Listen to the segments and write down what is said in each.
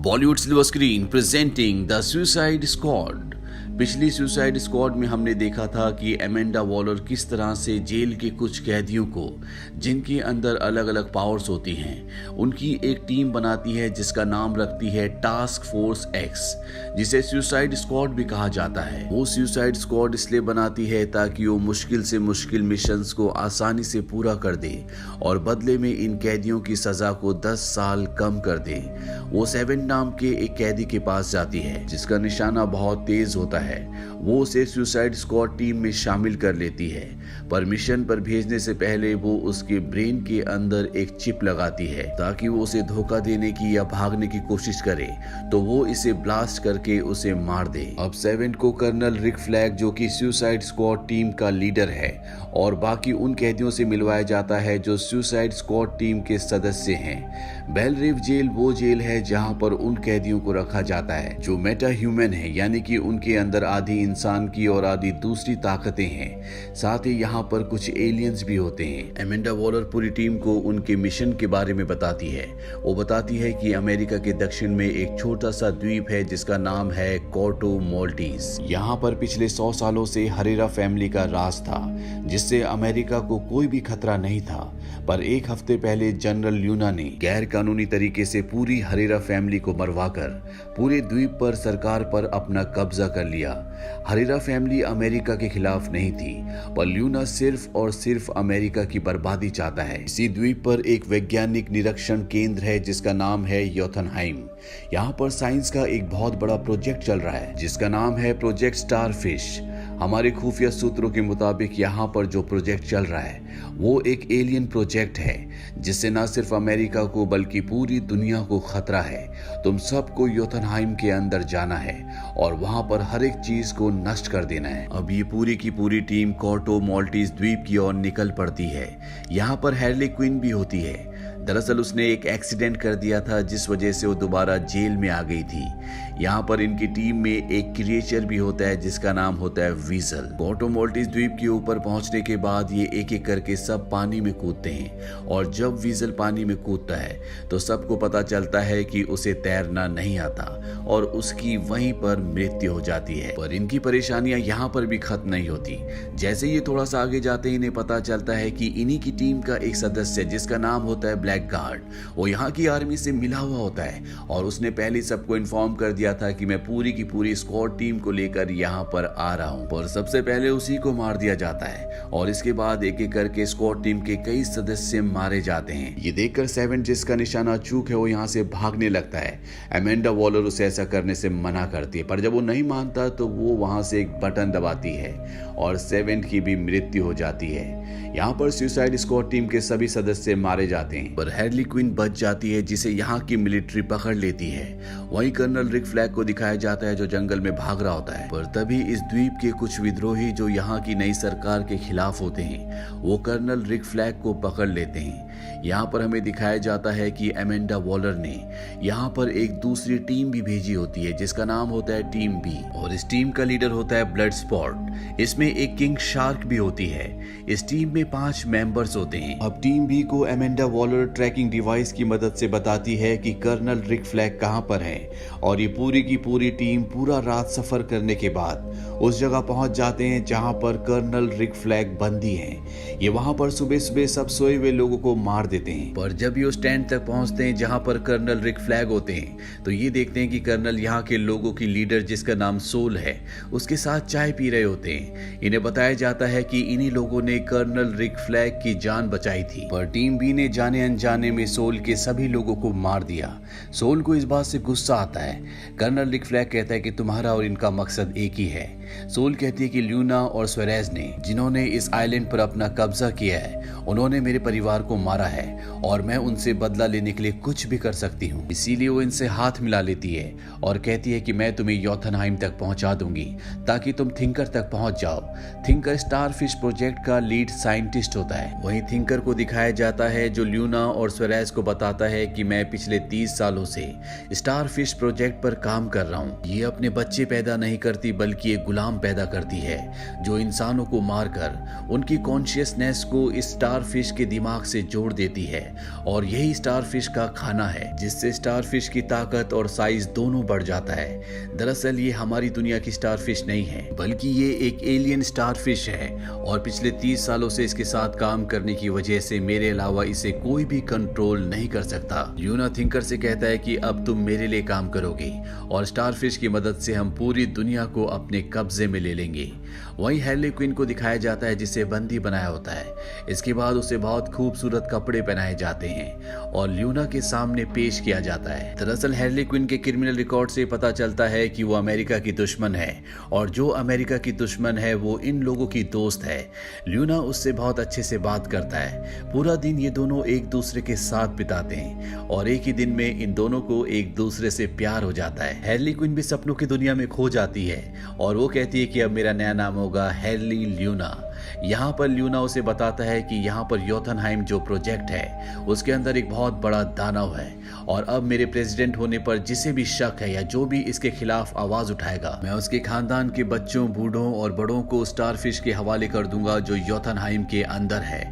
Bollywood silver screen presenting the suicide squad. पिछली suicide squad में हमने देखा था कि एमेंडा वॉलर किस तरह से जेल के कुछ कैदियों को, जिनके अंदर अलग अलग पावर्स होती हैं, उनकी एक टीम बनाती है जिसका नाम रखती है टास्क फोर्स एक्स, जिसे सुसाइड स्क्वाड भी कहा जाता है। वो सुसाइड स्क्वाड इसलिए बनाती है ताकि वो मुश्किल से मुश्किल मिशंस को आसानी से पूरा कर दे और बदले में इन कैदियों की सजा को 10 साल कम कर दे। वो 7 नाम के एक कैदी के पास जाती है जिसका निशाना बहुत तेज होता है। वो उसे सुसाइड स्क्वाड टीम में शामिल कर लेती है, पर मिशन पर भेजने से पहले वो उसके ब्रेन के अंदर एक चिप लगाती है ताकि वो उसे धोखा देने की या भागने की कोशिश करे तो वो इसे ब्लास्ट करके उसे मार दे। अब 7 को कर्नल रिक फ्लैग, जो कि सुसाइड स्क्वाड टीम का लीडर है, और बाकी उन कैदियों से मिलवाया जाता है जो सुसाइड स्क्वाड टीम के सदस्य हैं। बेल रिव जेल वो जेल है जहां पर उन कैदियों को रखा जाता है जो मेटा ह्यूमन है, यानी कि उनके अंदर आधी इंसान की और आधी दूसरी ताकतें हैं। साथ ही यहाँ पर कुछ एलियंस भी होते हैं। एमेंडा वॉलर पूरी टीम को उनके मिशन के बारे में बताती है। वो बताती है कि अमेरिका के दक्षिण में एक छोटा सा द्वीप है जिसका नाम है कोर्टो मोल्टीज। यहाँ पर पिछले 100 सालों से हरेरा फैमिली का राज था, जिससे अमेरिका को कोई भी खतरा नहीं था। पर एक हफ्ते पहले जनरल ल्यूना ने गैर कानूनी तरीके से पूरी हरेरा फैमिली को मरवाकर पूरे द्वीप पर सरकार पर अपना कब्जा कर लिया। हरेरा फैमिली अमेरिका के खिलाफ नहीं थी, पर ल्यूना सिर्फ और सिर्फ अमेरिका की बर्बादी चाहता है। इसी द्वीप पर एक वैज्ञानिक निरीक्षण केंद्र है जिसका नाम है योथनहाइम। यहाँ पर साइंस का एक बहुत बड़ा प्रोजेक्ट चल रहा है जिसका नाम है प्रोजेक्ट स्टारफिश। हमारे खुफिया सूत्रों के मुताबिक यहाँ पर जो प्रोजेक्ट चल रहा है वो एक एलियन प्रोजेक्ट है जिससे न सिर्फ अमेरिका को बल्कि पूरी दुनिया को खतरा है। तुम सबको योथनहाइम के अंदर जाना है और वहां पर हर एक चीज को नष्ट कर देना है। अब ये पूरी की पूरी टीम कोर्टो मोल्टीज द्वीप की ओर निकल पड़ती है। यहाँ पर हैर्ली क्विन भी होती है। दरअसल उसने एक एक्सीडेंट कर दिया था जिस वजह से वो दोबारा जेल में आ गई थी। यहाँ पर इनकी टीम में एक क्रिएचर भी होता है जिसका नाम होता है वीजल। कोर्टो मोल्टीज द्वीप के ऊपर पहुंचने के बाद ये एक एक करके सब पानी में कूदते हैं, और जब वीजल पानी में कूदता है तो सबको पता चलता है कि उसे तैरना नहीं आता और उसकी वहीं पर मृत्यु हो जाती है। पर इनकी परेशानियां यहाँ पर भी खत्म नहीं होती। जैसे ये थोड़ा सा आगे जाते ही इन्हें पता चलता है कि इन्हीं की टीम का एक सदस्य जिसका नाम होता है ब्लैक गार्ड, वो यहाँ की आर्मी से मिला हुआ होता है और उसने पहले सबको इन्फॉर्म कर दिया था कि मैं पूरी की पूरी स्क्वाड टीम को लेकर यहाँ पर आ रहा हूँ। पर सबसे पहले उसी को मार दिया जाता है और इसके बाद एक एक करके स्क्वाड टीम के कई सदस्य मारे जाते हैं। ये देखकर 7, जिसका निशाना चूक है, वो यहाँ से भागने लगता है। एमेंडा वॉलर उसे ऐसा करने से मना करती है, पर जब वो नहीं मानता तो वो वहां से एक बटन दबाती है और 7 की भी मृत्यु हो जाती है। यहाँ पर सुसाइड स्क्वाड टीम के सभी सदस्य मारे जाते हैं, पर हैर्ली क्विन बच जाती है जिसे यहाँ की मिलिट्री पकड़ लेती है। वहीं कर्नल रिक फ्लैग को दिखाया जाता है जो जंगल में भाग रहा होता है। पर तभी इस द्वीप के कुछ विद्रोही जो यहाँ की नई सरकार के खिलाफ होते हैं, वो कर्नल रिक फ्लैग को पकड़ लेते हैं। यहाँ पर हमें दिखाया जाता है कि एमेंडा वॉलर ने यहाँ पर एक दूसरी टीम भी भेजी होती है जिसका नाम होता है टीम बी, और इस टीम का लीडर होता है ब्लड स्पॉट। इसमें एक किंग शार्क भी होती है। इस टीम में 5 मेंबर्स होते हैं। अब टीम बी को एमेंडा वॉलर ट्रैकिंग डिवाइस की मदद से बताती है कि कर्नल रिक फ्लैग कहां पर है, और ये पूरी की पूरी टीम पूरा रात सफर करने के बाद उस जगह पहुंच जाते हैं जहां पर कर्नल रिक फ्लैग बंदी हैं। ये वहां पर सुबह सुबह सब सोए हुए लोगों को मार देते हैं। पर जब ये उस टेंट तक पहुंचते हैं जहां पर कर्नल रिक फ्लैग होते हैं तो ये देखते हैं कि कर्नल यहाँ के लोगों की लीडर जिसका नाम सोल है उसके साथ चाय पी रहे होते हैं। इन्हें बताया जाता है कि इन्हीं लोगों ने कर्नल रिक फ्लैग की जान बचाई थी, पर टीम बी ने जाने अनजाने में सोल के सभी लोगों को मार दिया। सोल को इस बात से गुस्सा आता है। कर्नल रिक फ्लैग कहता है कि तुम्हारा और इनका मकसद एक ही है। सोल कहती है कि ल्यूना और स्वैरेज ने, जिन्होंने इस आइलैंड पर अपना कब्जा किया है, उन्होंने मेरे परिवार को मारा है और मैं उनसे बदला लेने के लिए कुछ भी कर सकती हूँ। इसीलिए वो इनसे हाथ मिला लेती है और कहती है कि मैं तुम्हें योथनहाइम तक पहुंचा दूंगी ताकि तुम थिंकर तक पहुंच जाओ थिंकर स्टारफिश प्रोजेक्ट का लीड साइंटिस्ट होता है। वहीं थिंकर को दिखाया जाता है जो ल्यूना और स्वराज को बताता है कि मैं पिछले 30 सालों से स्टारफिश प्रोजेक्ट पर काम कर रहा हूँ। ये अपने बच्चे पैदा नहीं करती बल्कि एक गुलाम पैदा करती है जो इंसानों को मारकर उनकी कॉन्शियसनेस को इस स्टारफिश के दिमाग से जोड़ देती है और यही स्टारफिश का खाना है जिससे स्टारफिश की ताकत और साइज दोनों बढ़ जाता है। दरअसल ये हमारी दुनिया की स्टारफिश नहीं है बल्कि ये एक एलियन स्टारफिश है और पिछले 30 सालों से इसके साथ काम करने की वजह से मेरे अलावा इसे कोई भी कंट्रोल नहीं कर सकता। ल्यूना थिंकर से कहता है कि अब तुम मेरे लिए काम करोगे और स्टारफिश की मदद से हम पूरी दुनिया को अपने कब्जे में ले लेंगे। वहीं हैर्ली क्विन को दिखाया जाता है जिसे बंदी बनाया होता है। इसके बाद उसे बहुत खूबसूरत कपड़े पहनाए जाते हैं और ल्यूना के सामने पेश किया जाता है। दरअसल हैर्ली क्विन के क्रिमिनल रिकॉर्ड से पता चलता है कि वो अमेरिका की दुश्मन है और जो अमेरिका की दुश्मन है वो इन लोगों की दोस्त है। ल्यूना उससे बहुत अच्छे से बात करता है। पूरा दिन ये दोनों एक दूसरे के साथ बिताते हैं और एक ही दिन में इन दोनों को एक दूसरे से प्यार हो जाता है। हैर्ली क्विन भी सपनों की दुनिया में खो जाती है और वो कहती है कि अब मेरा नया नाम होगा हैर्ली ल्यूना। यहाँ पर ल्यूना उसे बताता है कि यहाँ पर योथनहाइम जो प्रोजेक्ट है उसके अंदर एक बहुत बड़ा दानव है और अब मेरे प्रेसिडेंट होने पर जिसे भी शक है या जो भी इसके खिलाफ आवाज उठाएगा मैं उसके खानदान के बच्चों, बूढ़ों और बड़ों को स्टारफिश के हवाले कर दूंगा जो योथनहाइम के अंदर है।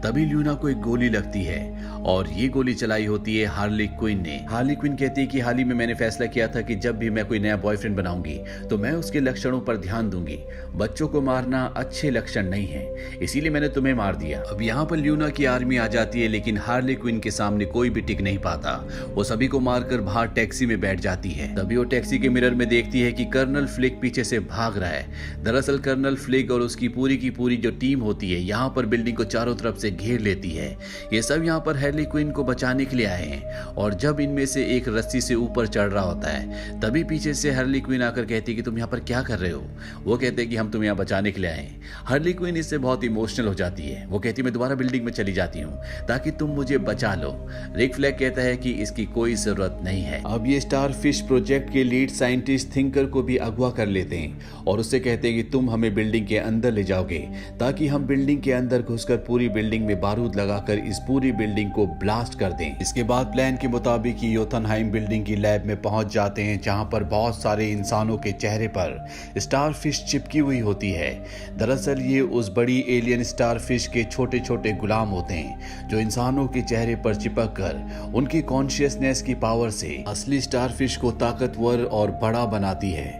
तभी ल्यूना को एक गोली लगती है और ये गोली चलाई होती है हार्ली क्विन ने। हार्ली क्विन कहती है कि हाल ही में मैंने फैसला किया था कि जब भी मैं कोई नया बॉयफ्रेंड बनाऊंगी तो मैं उसके लक्षणों पर ध्यान दूंगी। बच्चों को मारना अच्छे लक्षण नहीं है, इसीलिए मैंने तुम्हें मार दिया। अब यहाँ पर ल्यूना की आर्मी आ जाती है लेकिन हार्ली क्विन के सामने कोई भी टिक नहीं पाता। वो सभी को मारकर बाहर टैक्सी में बैठ जाती है। तभी वो टैक्सी के मिरर में देखती है कि कर्नल फ्लिक पीछे से भाग रहा है। दरअसल कर्नल फ्लिक और उसकी पूरी की पूरी जो टीम होती है यहाँ पर बिल्डिंग को चारों तरफ से घेर लेती है। ये सब यहाँ पर हैर्ली क्विन को बचाने के लिए आए हैं और जब इनमें से एक रस्सी से ऊपर चढ़ रहा होता है तभी पीछे से हार्ली क्विन आकर कहती है कि तुम यहाँ पर क्या कर रहे हो। वो कहते हैं कि हम तुम्हें यहाँ बचाने के लिए आए हैं। हार्ली क्विन इससे बहुत इमोशनल हो जाती है। वो कहती है मैं दोबारा बिल्डिंग में चली जाती हूँ ताकि तुम मुझे बचा लो। रिक फ्लैग कहता है कि इसकी कोई जरूरत नहीं है। अब ये स्टारफिश प्रोजेक्ट के लीड साइंटिस्ट थिंकर को भी अगवा कर लेते हैं और उससे कहते हैं कि तुम हमें बिल्डिंग के अंदर ले जाओगे ताकि हम बिल्डिंग के अंदर घुसकर पूरी बिल्डिंग में बारूद लगाकर इस पूरी बिल्डिंग को ब्लास्ट कर दें। इसके बाद प्लान के मुताबिक योथनहाइम बिल्डिंग की लैब में पहुंच जाते हैं जहां पर बहुत सारे इंसानों के चेहरे पर स्टारफिश चिपकी हुई होती है। दरअसल ये उस बड़ी एलियन स्टारफिश के छोटे छोटे गुलाम होते हैं जो इंसानों के चेहरे पर चिपक कर उनकी कॉन्शियसनेस की पावर से असली स्टारफिश को ताकतवर और बड़ा बनाती है।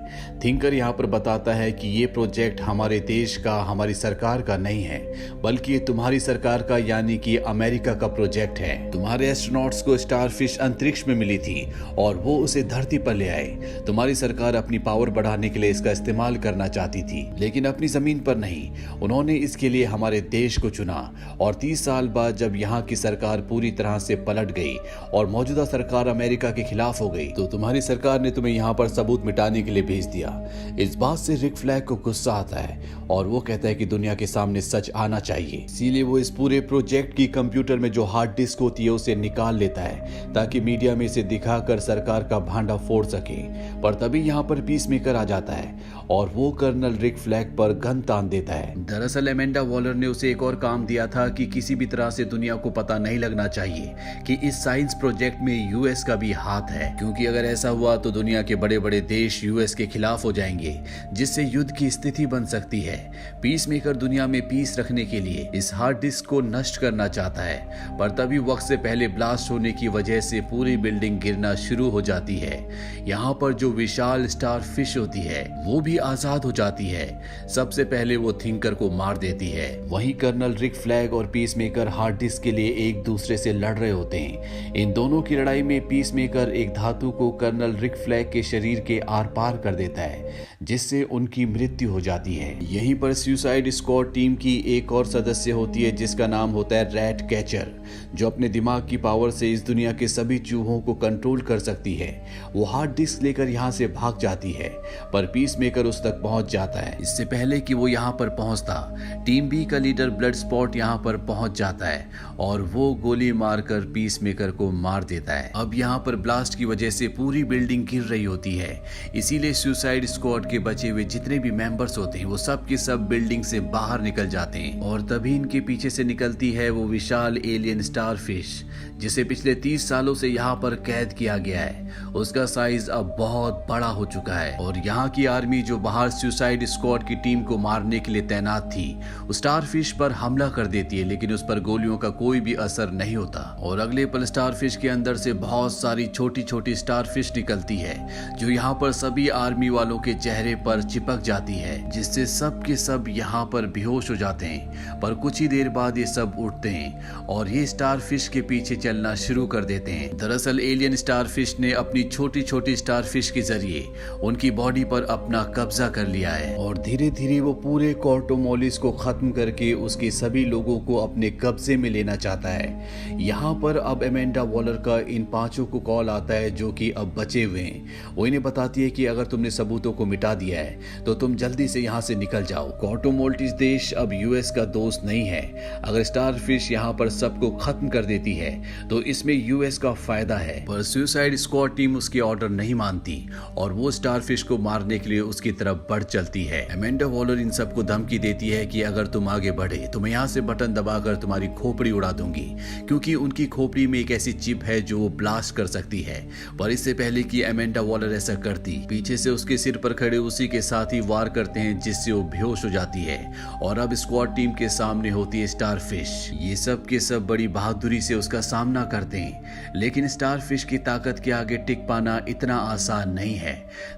थिंकर यहाँ पर बताता है कि ये प्रोजेक्ट हमारे देश का, हमारी सरकार का नहीं है बल्कि ये तुम्हारी सरकार का यानी कि अमेरिका का प्रोजेक्ट है। तुम्हारे एस्ट्रोनॉट्स को स्टारफिश अंतरिक्ष में मिली थी और वो उसे धरती पर ले आए। तुम्हारी सरकार अपनी पावर बढ़ाने के लिए इसका इस्तेमाल करना चाहती थी लेकिन अपनी जमीन पर नहीं। उन्होंने इसके लिए हमारे देश को चुना और 30 साल बाद जब यहाँ की सरकार पूरी तरह से पलट गई और मौजूदा सरकार अमेरिका के खिलाफ हो गई तो तुम्हारी सरकार ने तुम्हें यहाँ पर सबूत मिटाने के लिए भेज दिया। इस बात से रिक फ्लैग को गुस्सा आता है और वो कहता है कि दुनिया के सामने सच आना चाहिए। इसीलिए वो इस पूरे प्रोजेक्ट की कंप्यूटर में जो हार्ड डिस्क होती है उसे निकाल लेता है ताकि मीडिया में इसे दिखाकर सरकार का भांडा फोड़ सके। पर तभी यहाँ पर पीस मेकर आ जाता है और वो कर्नल रिक फ्लैग पर गन तान देता है। दरअसल एमेंडा वॉलर ने उसे एक और काम दिया था कि किसी भी तरह से दुनिया को पता नहीं लगना चाहिए कि इस साइंस प्रोजेक्ट में यूएस का भी हाथ है, क्योंकि अगर ऐसा हुआ तो दुनिया के बड़े बड़े देश यूएस के खिलाफ हो जाएंगे जिससे युद्ध की स्थिति बन सकती है। पीस मेकर दुनिया में पीस रखने के लिए इस हार्ड डिस्क को नष्ट करना चाहता है पर तभी वक्त से पहले ब्लास्ट होने की वजह से पूरी बिल्डिंग गिरना शुरू हो जाती है। यहाँ पर जो विशाल स्टार फिश होती है वो भी आजाद हो जाती है। सबसे पहले वो थिंकर को मार देती है। वहीं कर्नल रिक फ्लैग और पीस मेकर हार्ड डिस्क के लिए एक दूसरे से लड़ रहे होते हैं। इन दोनों की लड़ाई में पीस मेकर एक धातु को कर्नल रिक फ्लैग के शरीर के आर पार कर देता है जिससे उनकी मृत्यु हो जाती है। यहीं पर सुसाइड स्क्वाड टीम की एक और सदस्य होती है जिसका नाम होता है रैट कैचर, जो अपने दिमाग की पावर से इस दुनिया के सभी चूहों को कंट्रोल कर सकती है। वो हार्ड डिस्क लेकर यहाँ से भाग जाती है पर पीस मेकर उस तक पहुंच जाता है। इससे पहले कि वो यहाँ पर पहुंचता था, टीम बी का लीडर ब्लड स्पॉट यहाँ पर पहुंच जाता है और वो गोली मारकर पीसमेकर को मार देता है। अब यहाँ पर ब्लास्ट की वजह से पूरी बिल्डिंग गिर रही होती है, इसीलिए सुसाइड स्क्वाड के बचे हुए जितने भी मेंबर्स होते हैं वो सब के सब बिल्डिंग से बाहर निकल जाते हैं और तभी इनके पीछे से निकलती है वो विशाल एलियन स्टारफिश जिसे पिछले 30 सालों से यहाँ पर कैद किया गया है। उसका साइज अब बहुत बड़ा हो चुका है और यहाँ की आर्मी जो बाहर सुसाइड स्क्वाड की टीम को मारने के लिए तैनात थी उस स्टारफिश पर हमला कर देती है, लेकिन उस पर गोलियों का कोई भी असर नहीं होता और अगले पल स्टारफिश के अंदर से बहुत सारी छोटी छोटी स्टारफिश निकलती है जो यहाँ पर सभी आर्मी वालों के चेहरे पर चिपक जाती है, जिससे सब के सब यहाँ पर बेहोश हो जाते हैं। पर कुछ ही देर बाद ये सब उठते हैं और ये स्टारफिश के पीछे चलना शुरू कर देते हैं। दरअसल एलियन स्टारफिश ने अपनी छोटी छोटी स्टारफिश के जरिए उनकी बॉडी पर अपना कब्जा कर लिया है और धीरे धीरे वो पूरे कॉर्टोमोलिस को खत्म करके उसके सभी लोगों को अपने कब्जे में लेना चाहता है। यहाँ पर अब एमेंडा वॉलर का इन 5 को कॉल आता है जो कि अब बचे हुए हैं। वो इन्हें बताती है कि अगर तुमने सबूतों को मिटा दिया है तो तुम जल्दी से यहाँ से निकल जाओ। कॉर्टोमोल्टिस देश अब यूएस का दोस्त नहीं है। अगर स्टारफिश यहाँ पर सबको खत्म कर देती है तो इसमें यूएस का फायदा है, पर सुसाइड स्क्वाड टीम उसके ऑर्डर नहीं मानती और वो स्टारफिश को मारने के लिए उसकी तरफ बढ़ चलती है। एमेंडा वॉलर इन सबको धमकी देती है कि अगर तुम आगे बढ़े तो मैं यहाँ से बटन दबाकर तुम्हारी खोपड़ी उड़ा दूंगी, क्योंकि उनकी खोपड़ी में एक ऐसी चिप है जो वो ब्लास्ट कर सकती है। पर इससे पहले कि एमेंडा वॉलर ऐसा करती, पीछे से उसके सिर पर खड़े उसी के साथ ही वार करते हैं जिससे वो बेहोश हो जाती है और अब स्क्वाड टीम के सामने होती है स्टारफिश। ये सब के सब बड़ी बहादुरी से उसका सामना करते हैं, लेकिन स्टारफिश की ताकत के आगे टिक पाना इतना आसान नहीं है।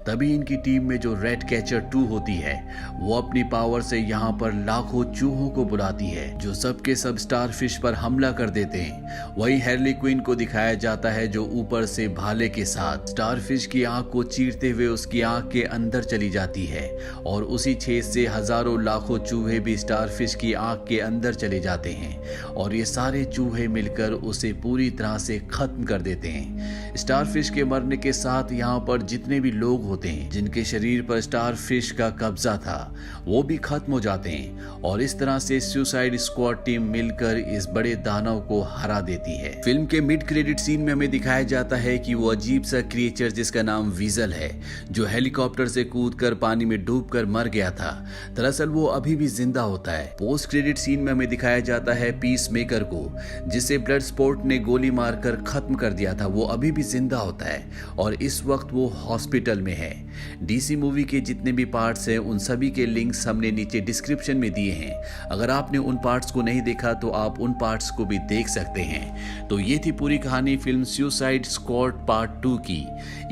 तभी इनकी टीम में जो रेड कैचर 2 होती है वो अपनी पावर से यहाँ पर लाखों चूहों को बुलाती है जो सब के सब स्टारफिश पर हमला कर देते हैं। वही हैर्ली क्विन को दिखाया जाता है जो ऊपर से भाले के साथ स्टारफिश की आंख को चीरते हुए उसकी आंख के अंदर चली जाती है और उसी छेद से हजारों लाखों चूहे भी स्टारफिश की आंख के अंदर चले जाते हैं और ये सारे चूहे मिलकर उसे पूरी तरह से खत्म कर देते हैं। स्टारफिश के मरने के साथ यहाँ पर जितने भी लोग होते हैं जिनके शरीर पर स्टारफिश का कब्जा था वो भी खत्म हो जाते हैं और इस तरह से सुसाइड स्क्वाड टीम मिलकर इस बड़े दानव को हरा देती है। फिल्म के मिड क्रेडिट सीन में हमें दिखाया जाता है कि वो अजीब सा क्रिएचर जिसका नाम वीजल है जो हेलीकॉप्टर से कूदकर पानी में डूबकर मर गया था, दरअसल वो अभी भी जिंदा होता है। पोस्ट क्रेडिट सीन में हमें दिखाया जाता है पीस मेकर को जिसे ब्लड स्पॉट ने गोली मारकर खत्म कर दिया था, वो अभी भी जिंदा होता है और इस वक्त वो हॉस्पिटल में है। डीसी मूवी के जितने भी पार्ट्स हैं उन सभी के लिंक्स हमने नीचे डिस्क्रिप्शन में दिए हैं। अगर आपने उन पार्ट्स को नहीं देखा तो आप उन पार्ट्स को भी देख सकते हैं। तो ये थी पूरी कहानी फिल्म सुसाइड स्क्वाड पार्ट 2 की।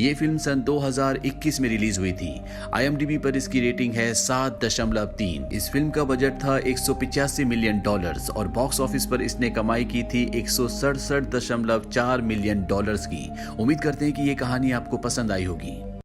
ये फिल्म सन 2021 में रिलीज हुई थी। IMDb पर इसकी रेटिंग है 7.3। इस फिल्म का बजट था $185 मिलियन और बॉक्स ऑफिस पर इसने कमाई की थी $167.4 मिलियन की। उम्मीद करते हैं कि ये कहानी आपको पसंद आई होगी।